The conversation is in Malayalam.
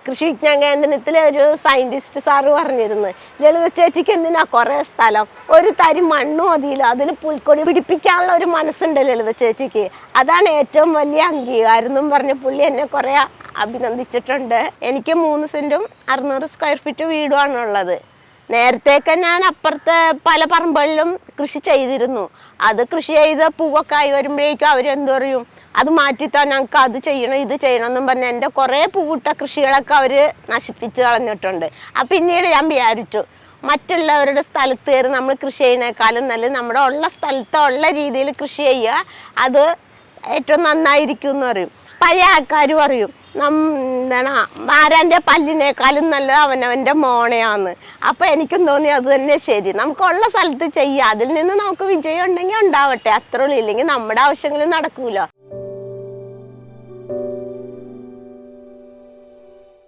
കൃഷി വിജ്ഞാന കേന്ദ്രത്തിലെ ഒരു സയന്റിസ്റ്റ് സാറ് പറഞ്ഞിരുന്നു, ലളിത ചേച്ചിക്ക് എന്തിനാ കുറേ സ്ഥലം, ഒരു തരി മണ്ണും മതിയില്ല, അതിന് പുൽക്കൊടി പിടിപ്പിക്കാനുള്ള ഒരു മനസ്സുണ്ട് ലളിത ചേച്ചിക്ക്, അതാണ് ഏറ്റവും വലിയ അംഗീകാരം എന്നും പറഞ്ഞ് പുള്ളി എന്നെ കുറേ അഭിനന്ദിച്ചിട്ടുണ്ട്. എനിക്ക് 3 സെന്റും 600 സ്ക്വയർ ഫീറ്റ് വീടുമാണുള്ളത്. നേരത്തെയൊക്കെ ഞാൻ അപ്പുറത്തെ പല പറമ്പുകളിലും കൃഷി ചെയ്തിരുന്നു. അത് കൃഷി ചെയ്ത് പൂവൊക്കെ ആയി വരുമ്പോഴേക്കും അവരെന്ത് പറയും, അത് മാറ്റിത്താ, ഞങ്ങൾക്ക് അത് ചെയ്യണം ഇത് ചെയ്യണം എന്നും പറഞ്ഞ് എൻ്റെ കുറേ പൂവിട്ട കൃഷികളൊക്കെ അവർ നശിപ്പിച്ച് കളഞ്ഞിട്ടുണ്ട്. പിന്നീട് ഞാൻ വിചാരിച്ചു, മറ്റുള്ളവരുടെ സ്ഥലത്ത് കയറി നമ്മൾ കൃഷി ചെയ്യുന്നേക്കാളും നല്ല നമ്മുടെ ഉള്ള സ്ഥലത്ത് ഉള്ള രീതിയിൽ കൃഷി ചെയ്യുക, അത് ഏറ്റവും നന്നായിരിക്കും എന്ന് പറയും. പഴയ ആൾക്കാർ പറയും, എന്താണ് ആരാൻ്റെ പല്ലിനേക്കാളും നല്ലത് അവനവൻ്റെ മോണയാന്ന്. അപ്പോൾ എനിക്കും തോന്നി അത് തന്നെ ശരി, നമുക്കുള്ള സ്ഥലത്ത് ചെയ്യുക, അതിൽ നിന്ന് നമുക്ക് വിജയം ഉണ്ടെങ്കിൽ ഉണ്ടാവട്ടെ, അത്രയുള്ളൂ, ഇല്ലെങ്കിൽ നമ്മുടെ ആവശ്യങ്ങൾ നടക്കൂല.